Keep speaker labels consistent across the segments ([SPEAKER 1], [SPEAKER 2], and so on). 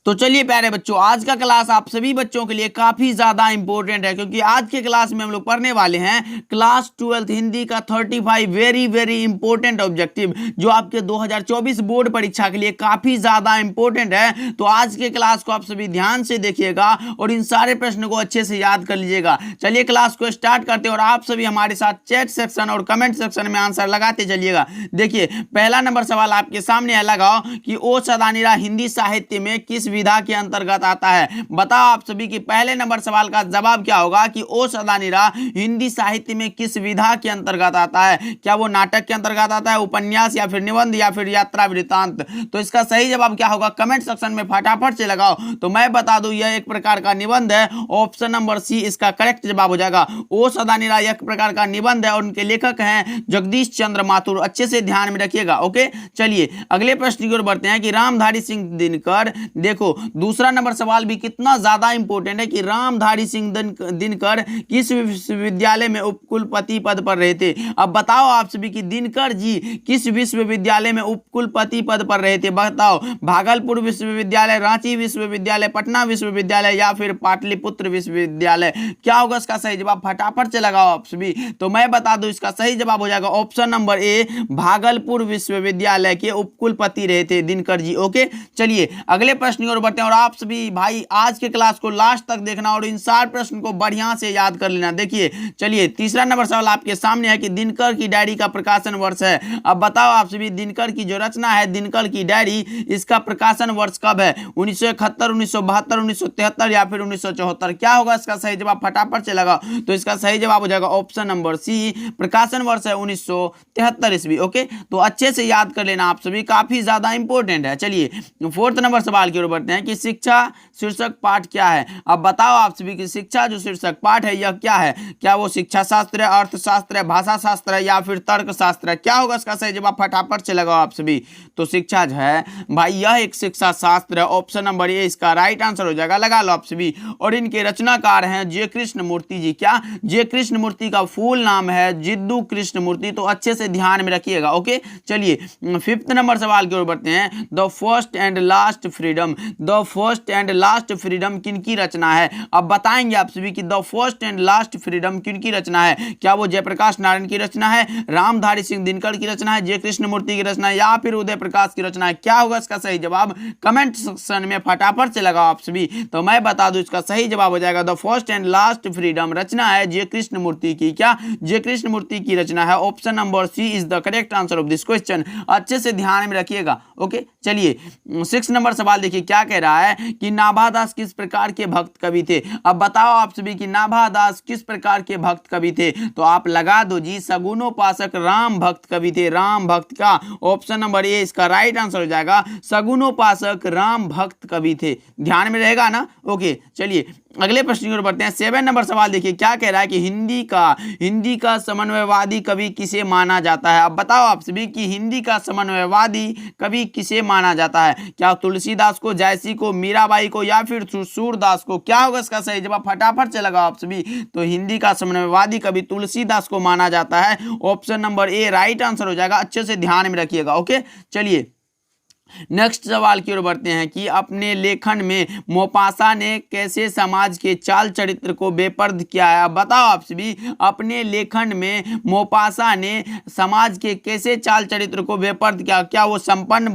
[SPEAKER 1] तो चलिए प्यारे बच्चों, आज का क्लास आप सभी बच्चों के लिए काफी ज्यादा इंपॉर्टेंट है, क्योंकि आज के क्लास में हम लोग पढ़ने वाले हैं क्लास 12th हिंदी का 35 वेरी वेरी इंपॉर्टेंट ऑब्जेक्टिव, जो आपके 2024 बोर्ड परीक्षा के लिए काफी ज्यादा इंपॉर्टेंट है। तो आज के क्लास को आप सभी ध्यान से देखिएगा और इन सारे प्रश्नों को अच्छे से याद कर लीजिएगा। चलिए क्लास को स्टार्ट करते हैं और आप सभी हमारे साथ चैट सेक्शन और कमेंट सेक्शन में आंसर लगाते चलिएगा। देखिए पहला नंबर सवाल आपके सामने है, लगाओ कि ओ सदानीरा हिंदी साहित्य में किस विधा के अंतर्गत आता है। बताओ आप सभी कि पहले नंबर सवाल का जवाब क्या होगा कि ओ सदानीरा हिंदी साहित्य में किस विधा के अंतर्गत आता है। क्या वो नाटक के अंतर्गत आता है, उपन्यास या फिर निबंध या फिर यात्रा वृत्तांत। तो इसका सही जवाब क्या होगा कमेंट सेक्शन में फटाफट से लगाओ। तो मैं बता दूं यह एक प्रकार का निबंध है, ऑप्शन नंबर सी इसका करेक्ट जवाब हो जाएगा। ओ सदानीरा एक प्रकार का निबंध है और उनके लेखक हैं जगदीश चंद्र माथुर। अच्छे से ध्यान में रखिएगा। ओके चलिए अगले प्रश्न की ओर बढ़ते हैं कि रामधारी सिंह दिनकर, देखो दूसरा नंबर सवाल भी कितना ज्यादा इंपॉर्टेंट है कि रामधारी सिंह दिनकर किस विश्वविद्यालय में उपकुलपति पद पर रहे थे। अब बताओ आप सभी कि दिनकर जी किस विश्वविद्यालय में उपकुलपति पद पर रहे थे। बताओ भागलपुर विश्वविद्यालय, रांची विश्वविद्यालय, पटना विश्वविद्यालय या फिर पाटलिपुत्र विश्वविद्यालय। क्या होगा इसका सही जवाब फटाफट से लगाओ आप सभी। तो मैं बता दूं इसका सही जवाब हो जाएगा ऑप्शन नंबर ए, भागलपुर विश्वविद्यालय के उपकुलपति रहे थे दिनकर जी। ओके चलिए अगले प्रश्न की ओर बढ़ते हैं और आप सभी भाई आज के क्लास को लास्ट तक देखना और इन सारे प्रश्न को बढ़िया से याद कर लेना। देखिए चलिए तीसरा नंबर सवाल आपके सामने है कि दिनकर की डायरी का प्रकाशन वर्ष है। अब बताओ आप सभी दिनकर की जो रचना है दिनकर की डायरी, इसका प्रकाशन वर्ष कब है। 1971, 1972, 1973 या फिर 1974। क्या होगा इसका सही जवाब फटाफट से लगाओ। तो इसका सही जवाब हो जाएगा ऑप्शन नंबर सी, प्रकाशन वर्ष है 1973 ईस्वी। ओके तो अच्छे से याद कर लेना आप सभी, काफी ज्यादा इंपॉर्टेंट है। चलिए फोर्थ नंबर सवाल की ओर बढ़ते हैं कि शिक्षा शीर्षक पाठ क्या है। अब बताओ आप सभी कि शिक्षा जो शीर्षक पाठ है यह क्या है। क्या वो शिक्षा शास्त्र है, अर्थशास्त्र है, भाषा शास्त्र है या फिर तर्क शास्त्र है। क्या होगा इसका सही जवाब फटाफट से लगाओ आप सभी। तो शिक्षा जो है भाई यह एक शिक्षा शास्त्र है, ऑप्शन नंबर ए इसका राइट आंसर हो जाएगा। लगा लो आप सभी। और इनके रचनाकार हैं जे कृष्ण मूर्ति जी। क्या जे कृष्ण मूर्ति का फुल नाम है जिद्दू कृष्ण मूर्ति। तो अच्छे से ध्यान में रखिएगा। ओके चलिए फिफ्थ नंबर सवाल की ओर बढ़ते हैं। The first and last freedom, the first and last freedom किनकी रचना है। अब बताएंगे आप सभी कि the first and last freedom किनकी रचना है। क्या वो जयप्रकाश नारायण की रचना है, रामधारी सिंह दिनकर की रचना है, जे कृष्ण मूर्ति की रचना है या फिर उदय प्रकाश की रचना है। क्या होगा इसका सही जवाब कमेंट सेक्शन में फटाफट से लगाओ आप सभी। तो मैं बता दूं इसका सही जवाब हो जाएगा the first and last freedom रचना है जे कृष्ण मूर्ति की। क्या जे कृष्ण मूर्ति की रचना है, option number C is the correct answer of this question. अच्छे से ध्यान में रखिएगा। ओके चलिए सिक्स नंबर सवाल देखिए क्या कह रहा है कि नाभादास किस प्रकार के भक्त कवि थे। अब बताओ आप सभी कि नाभादास किस प्रकार के भक्त कवि थे। तो आप लगा दो जी, सगुनोपासक राम भक्त कवि थे। राम भक्त का ऑप्शन नंबर ए इसका राइट आंसर हो जाएगा, सगुनोपासक राम भक्त कवि थे। ध्यान में रहेगा ना। ओके चलिए अगले प्रश्न की ओर बढ़ते हैं। 7 नंबर सवाल देखिए क्या कह रहा है कि हिंदी का समन्वयवादी कवि किसे माना जाता है। अब बताओ आप सभी कि हिंदी का समन्वयवादी कवि किसे माना जाता है। क्या तुलसीदास को, जयसी को, मीराबाई को या फिर सूरदास को। क्या होगा इसका सही जवाब फटाफट से लगाओ आप सभी। तो हिंदी का समन्वयवादी कवि तुलसीदास को माना जाता है, option number A right answer हो जाएगा। अच्छे से ध्यान में रखिएगा। ओके चलिए नेक्स्ट सवाल की ओर बढ़ते हैं कि अपने लेखन में मोपासा ने कैसे समाज के चाल चरित्र को बेपर्द किया है। अब बताओ आप सभी अपने लेखन में मोपासा ने समाज के कैसे चाल चरित्र को बेपर्द किया। क्या वो संपन्न,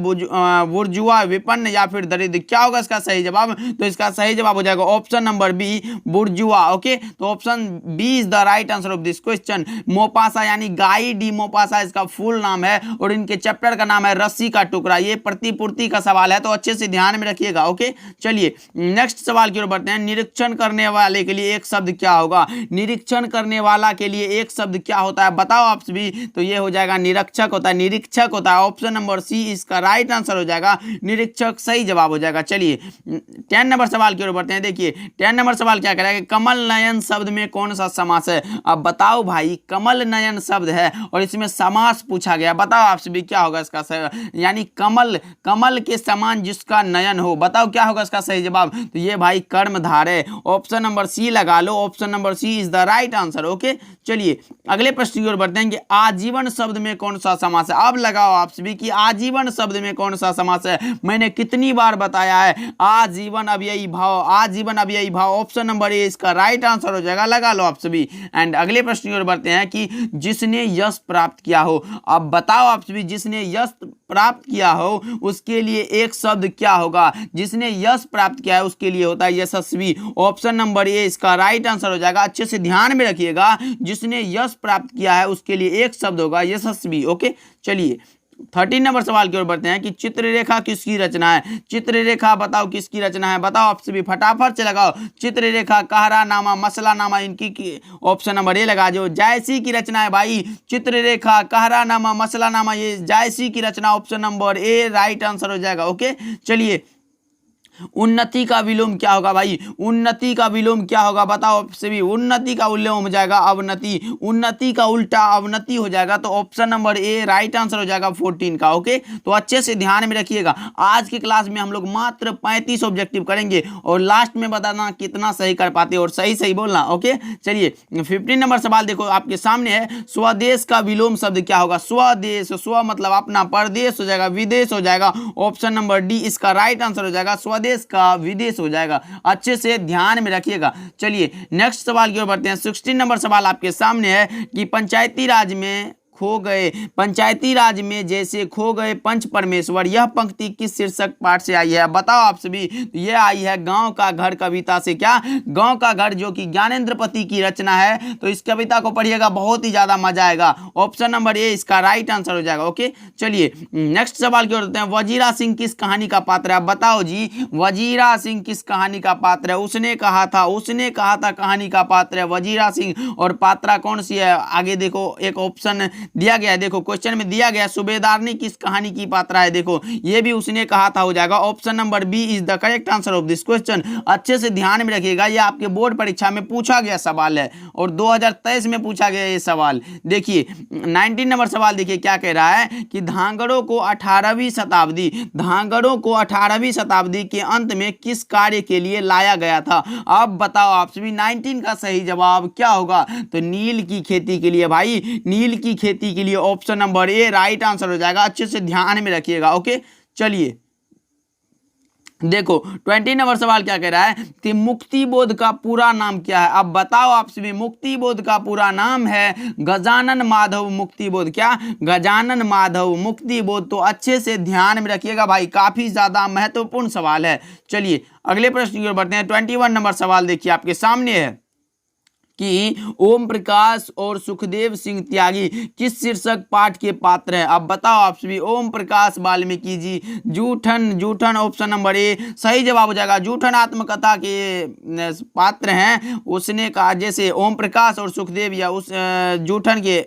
[SPEAKER 1] बुर्जुआ, विपन्न या फिर दरिद्र। क्या होगा इसका सही जवाब। तो इसका सही जवाब हो जाएगा option number B, bourgeois. Okay तो option B is the right answer of this question. Maupassant यानी गाई डी मोपासा इसका फुल नाम है और इनके चैप्टर का नाम है रस्सी का टुकड़ा। ये प्रतिपूर्ति का सवाल है तो अच्छे से ध्यान में रखिएगा। ओके चलिए नेक्स्ट सवाल की ओर बढ़ते हैं। निरीक्षण करने वाले के लिए एक शब्द क्या होगा। निरीक्षण करने वाला के लिए एक शब्द क्या होता है बताओ आप सभी। तो ये हो जाएगा निरीक्षक होता है, निरीक्षक होता है। ऑप्शन नंबर सी इसका राइट आंसर हो जाएगा, निरीक्षक सही जवाब हो जाएगा। चलिए 10 नंबर सवाल की ओर बढ़ते हैं। देखिए 10 नंबर सवाल क्या कह रहा है कि कमल नयन शब्द में कौन सा समास है। अब बताओ भाई कमल नयन शब्द है और इसमें समास पूछा गया। बताओ आप सभी क्या होगा इसका, यानी कमल कमल के समान जिसका नयन हो। बताओ क्या होगा इसका सही जवाब? तो ये भाई कर्मधारय है, ऑप्शन नंबर सी लगा लो, option number C is the right answer. Okay, चलिए अगले प्रश्न की ओर बढ़ते हैं कि आजीवन शब्द में कौन सा समास है। अब लगाओ आप सभी कि आजीवन शब्द में कौन सा समास है। मैंने कितनी बार बताया है, आजीवन अव्ययी भाव, आजीवन अव्ययी भाव, ऑप्शन नंबर ए इसका राइट आंसर हो जाएगा, लगा लो आप सभी। एंड अगले प्रश्न की ओर बढ़ते हैं कि जिसने यश प्राप्त किया हो। अब बताओ आप सभी, जिसने यश प्राप्त किया हो उसके लिए एक शब्द क्या होगा? जिसने यश प्राप्त किया है उसके लिए होता है यशस्वी, ऑप्शन नंबर ए इसका राइट आंसर हो जाएगा। अच्छे से ध्यान में रखिएगा, जिसने यश प्राप्त किया है उसके लिए एक शब्द होगा यशस्वी। ओके, चलिए 13 नंबर सवाल की ओर बढ़ते हैं कि चित्ररेखा किसकी रचना है। चित्ररेखा बताओ किसकी रचना है, बताओ आप सभी फटाफट से लगाओ। चित्ररेखा, कहरानामा, मसलानामा, इनकी ऑप्शन नंबर ए लगा दो। जायसी की रचना है भाई, चित्ररेखा, कहरानामा, मसलानामा, ये जायसी की रचना, option number A right answer हो जाएगा। ओके, चलिए उन्नति का विलोम क्या होगा भाई? उन्नति का विलोम क्या होगा बताओ सभी? उन्नति का विलोम हो जाएगा अवनति, उन्नति का उल्टा अवनति हो जाएगा, तो option number A right answer हो जाएगा 14 का। ओके, तो अच्छे से ध्यान में रखिएगा, आज की क्लास में हम लोग मात्र 35 ऑब्जेक्टिव करेंगे और लास्ट में बताना कितना सही कर पाते और सही सही बोलना। ओके, चलिए 15 नंबर सवाल देखो आपके सामने है, स्वदेश का विलोम शब्द क्या होगा? स्वदेश, स्व मतलब अपना, परदेश हो जाएगा, विदेश हो जाएगा, ऑप्शन नंबर डी इसका राइट आंसर हो जाएगा, स्वदेश का विदेश हो जाएगा। अच्छे से ध्यान में रखिएगा। चलिए नेक्स्ट सवाल की ओर बढ़ते हैं। 16 नंबर सवाल आपके सामने है कि पंचायती राज में खो गए, पंचायती राज में जैसे खो गए पंच परमेश्वर, यह पंक्ति किस शीर्षक पाठ से आई है? बताओ आप सभी। तो यह आई है गांव का घर कविता से। क्या? गांव का घर, जो कि ज्ञानेंद्र पति की रचना है। तो इस कविता को पढ़िएगा, बहुत ही ज्यादा मजा आएगा, ऑप्शन नंबर ए इसका राइट आंसर हो जाएगा। ओके, चलिए नेक्स्ट सवाल की ओर बढ़ते हैं। वजीरा सिंह किस कहानी का पात्र है? बताओ जी, वजीरा सिंह किस कहानी का पात्र है? उसने कहा था कहानी का पात्र है वजीरा सिंह, और पात्रा कौन सी है? आगे देखो एक ऑप्शन दिया गया है, देखो क्वेश्चन में दिया गया, सूबेदारनी किस कहानी की पात्रा है? देखो ये भी उसने कहा था हो जाएगा, option number B is the correct answer of this question. अच्छे से ध्यान में रखिएगा, ये आपके बोर्ड परीक्षा में पूछा गया सवाल है और 2023 में पूछा गया ये सवाल। देखिए 19 नंबर सवाल देखिए क्या कह रहा है कि धांगड़ों को 18वीं शताब्दी के अंत में किस कार्य के लिए लाया गया था? अब बताओ आप सभी 19 का सही जवाब क्या होगा? तो नील की खेती के लिए भाई, नील की खेती के लिए, option number A right answer हो जाएगा। अच्छे से ध्यान में रखिएगा। ओके, चलिए देखो 20 नंबर सवाल क्या कह रहा है कि मुक्ति बोध का पूरा नाम क्या है? अब बताओ आप सभी, मुक्ति बोध का पूरा नाम है गजानन माधव मुक्ति बोध। क्या? गजानन माधव मुक्ति बोध। तो अच्छे से ध्यान में रखिएगा भाई, काफी ज्यादा महत्वपूर्ण सवाल है। चलिए अगले प्रश्न की ओर बढ़ते हैं। 21 नंबर सवाल देखिए आपके सामने है कि ओम प्रकाश और सुखदेव सिंह त्यागी किस शीर्षक पाठ के पात्र हैं? अब बताओ आप सभी। ओम प्रकाश वाल्मीकि जी, जूठन ऑप्शन नंबर ए सही जवाब हो जाएगा। जूठन आत्मकथा के पात्र हैं। उसने कहा जैसे ओम प्रकाश और सुखदेव या उस जूठन के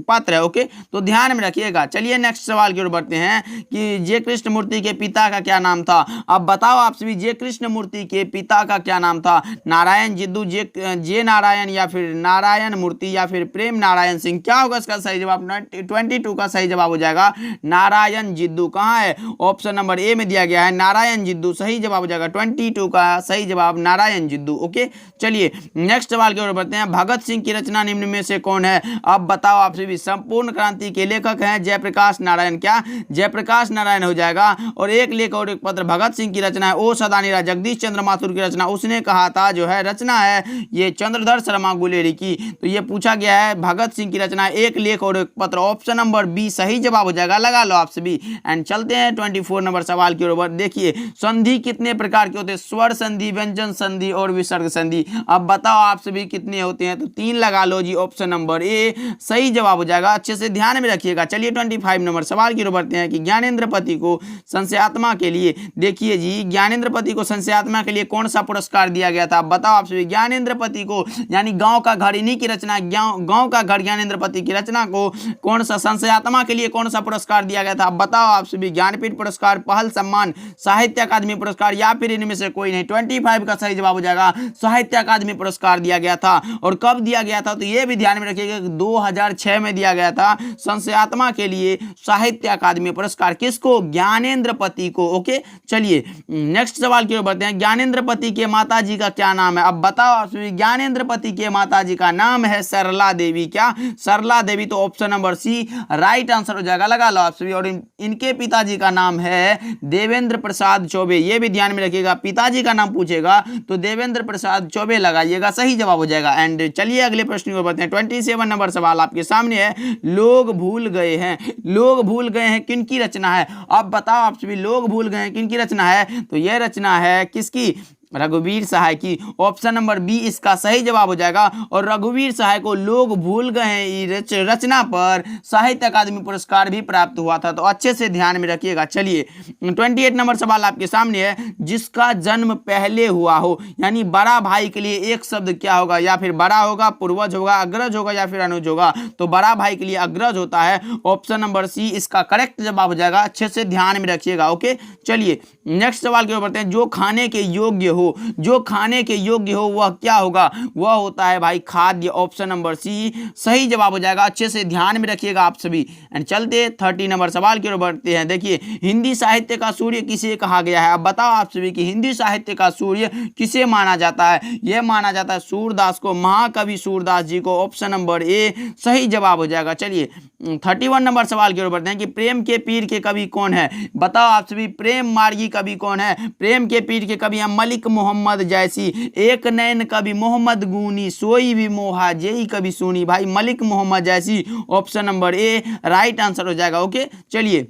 [SPEAKER 1] पात्र है। ओके, तो ध्यान में रखिएगा। चलिए नेक्स्ट सवाल की ओर बढ़ते हैं कि जे कृष्णमूर्ति के पिता का क्या नाम था? अब बताओ आप सभी, जे कृष्णमूर्ति के पिता का क्या नाम था? नारायण जिद्दू, जे नारायण, या फिर नारायण मूर्ति, या फिर प्रेम नारायण सिंह? क्या होगा इसका सही जवाब? 22 का सही जवाब हो जाएगा नारायण जिद्दू। कहाँ है? ऑप्शन नंबर ए में दिया गया है नारायण जिद्दू, सही जवाब हो जाएगा 22 का सही जवाब नारायण जिद्दू। ओके, चलिए नेक्स्ट सवाल की ओर बढ़ते हैं। भगत सिंह की रचना निम्न में से कौन है? अब बताओ आप भी। संपूर्ण क्रांति के लेखक हैं जयप्रकाश नारायण। क्या? जयप्रकाश नारायण हो जाएगा। और एक लेख और एक पत्र भगत सिंह की रचना है। ओ सदानीरा जगदीश चंद्र माथुर की रचना, उसने कहा था जो है रचना है ये चंद्रधर शर्मा गुलेरी की। तो ये पूछा गया है भगत सिंह की रचना, एक लेख और एक पत्र, ऑप्शन नंबर बी सही जवाब हो जाएगा, लगा लो आप सभी। एंड चलते हैं 24 नंबर सवाल की ओर। देखिए संधि कितने प्रकार के होते हैं? स्वर संधि, व्यंजन संधि और विसर्ग संधि। अब बताओ आप सभी कितने होते हैं? तो 3 लगा लो जी, ऑप्शन नंबर ए सही जवाब हो जाएगा। अच्छे से ध्यान में रखिएगा। चलिए 25 नंबर सवाल की ओर बढ़ते हैं कि ज्ञानेंद्र पति को संशयात्मा के लिए, देखिए जी ज्ञानेंद्र पति को संशयात्मा के लिए कौन सा पुरस्कार दिया गया था? बताओ आप सभी। ज्ञानेंद्र पति को, यानी गांव का घर, इन्हीं की रचना, गांव का घर ज्ञानेंद्र पति की रचना को कौन सा संशयात्मा के लिए कौन सा पुरस्कार दिया गया था? बताओ आप सभी। ज्ञानपीठ पुरस्कार, पहल सम्मान, साहित्य अकादमी पुरस्कार, या फिर इनमें से कोई नहीं। 25 का सही जवाब हो जाएगा साहित्य अकादमी पुरस्कार दिया गया था। और कब दिया गया था? तो ये भी ध्यान में रखिएगा 2006 2006 में दिया गया था संशयात्मा के लिए साहित्य अकादमी पुरस्कार। किसको? ज्ञानेंद्रपति को। ओके, चलिए नेक्स्ट सवाल की ओर बढ़ते हैं। ज्ञानेंद्रपति के माता जी का क्या नाम है? अब बताओ आप सभी। ज्ञानेंद्रपति के माता जी का नाम है सरला देवी। क्या? सरला देवी। तो option number C right answer हो जाएगा, लगा लो आप सभी। और इनके पिताजी का नाम है देवेंद्र प्रसाद चौबे। ये भी ध्यान में रखिएगा, पिताजी का नाम पूछेगा तो देवेंद्र प्रसाद चौबे लगाइएगा, सही जवाब हो जाएगा। एंड चलिए अगले प्रश्न को बढ़ते हैं। 27 नंबर सवाल आपके सामने है। लोग भूल गए हैं, लोग भूल गए हैं किनकी रचना है? अब बताओ आप सभी, लोग भूल गए हैं किनकी रचना है? तो यह रचना है किसकी? रघुवीर सहाय की। ऑप्शन नंबर बी इसका सही जवाब हो जाएगा। और रघुवीर सहाय को लोग भूल गए हैं रचना पर साहित्य अकादमी पुरस्कार भी प्राप्त हुआ था, तो अच्छे से ध्यान में रखिएगा। चलिए 28 नंबर सवाल आपके सामने है। जिसका जन्म पहले हुआ हो, यानी बड़ा भाई के लिए एक शब्द क्या होगा? या फिर बड़ा होगा, पूर्वज होगा, अग्रज होगा या फिर अनुज होगा? तो बड़ा भाई के लिए अग्रज होता है। ऑप्शन नंबर सी इसका करेक्ट जवाब हो जाएगा, अच्छे से ध्यान में रखिएगा। ओके, चलिए नेक्स्ट सवाल की ओर बढ़ते हैं। जो खाने के योग्य हो, जो खाने के योग्य हो वह क्या होगा? वह होता है भाई खाद्य। ऑप्शन नंबर सी सही जवाब हो जाएगा, अच्छे से ध्यान में रखिएगा आप सभी। एंड चलते 30 नंबर सवाल की ओर बढ़ते हैं। देखिए, हिंदी साहित्य का सूर्य किसे कहा गया है? अब बताओ आप सभी कि हिंदी साहित्य का सूर्य किसे माना जाता है? यह माना जाता है सूरदास को, महाकवि सूरदास जी को। ऑप्शन नंबर ए सही जवाब हो जाएगा। चलिए 31 नंबर सवाल की ओर बढ़ते हैं कि प्रेम के पीर के कवि कौन है? बताओ आप सभी, प्रेम मार्गी कवि कौन है? प्रेम के पीर के कवि हैं मलिक मोहम्मद जैसी। एक नैन कवि मोहम्मद गुनी, सोई भी मोहा जेई कवि सुनी। भाई मलिक मोहम्मद जैसी, option number A right answer हो जाएगा। ओके, चलिए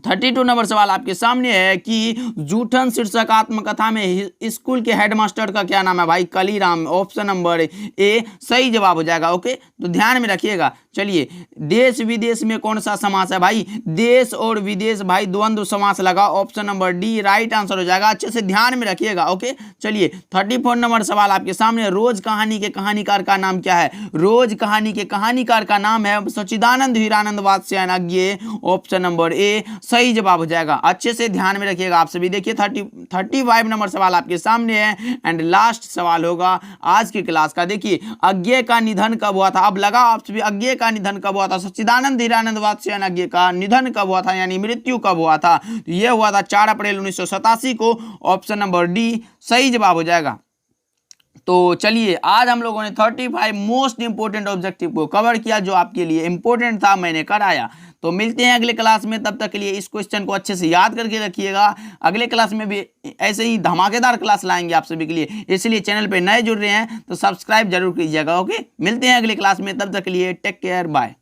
[SPEAKER 1] 32 नंबर सवाल आपके सामने है कि जूठन शीर्षक आत्मकथा में स्कूल के हेडमास्टर का क्या नाम है? भाई कलीराम। ऑप्शन नंबर ए सही जवाब हो जाएगा। ओके, तो ध्यान में रखिएगा। चलिए देश विदेश में कौन सा समास है? भाई देश और विदेश भाई द्वंद्व समास लगा। Option number D right answer हो जाएगा, अच्छे से ध्यान में रखिएगा। ओके, चलिए 34 नंबर सवाल आपके सामने। रोज कहानी के कहानीकार का नाम क्या है? रोज कहानी के कहानीकार का नाम है Sachchidanand Hiranand Vatsyayan. Option number A सही जवाब हो जाएगा, अच्छे से ध्यान में रखिएगा आप सभी। देखिए 35 नंबर सवाल आपके सामने है। एंड लास्ट सवाल होगा आज की क्लास का। देखिए अज्ञेय का निधन कब हुआ था? अब लगा आप सभी, अज्ञेय का निधन कब हुआ था? सच्चिदानंद हीरानंद वात्स्यायन अज्ञेय का निधन कब हुआ था, यानी मृत्यु कब हुआ था? तो यह हुआ था 4 अप्रैल 1987 को। ऑप्शन नंबर डी सही जवाब हो जाएगा। तो चलिए आज हम लोगों ने 35 मोस्ट इंपोर्टेंट ऑब्जेक्टिव को कवर किया, जो आपके लिए इंपोर्टेंट था मैंने कराया। तो मिलते हैं अगले क्लास में, तब तक के लिए इस क्वेश्चन को अच्छे से याद करके रखिएगा। अगले क्लास में भी ऐसे ही धमाकेदार क्लास लाएंगे आप सभी के लिए, इसलिए चैनल पे नए जुड़ रहे हैं तो सब्सक्राइब जरूर कीजिएगा। ओके, मिलते हैं अगले क्लास में, तब तक के लिए टेक केयर, बाय।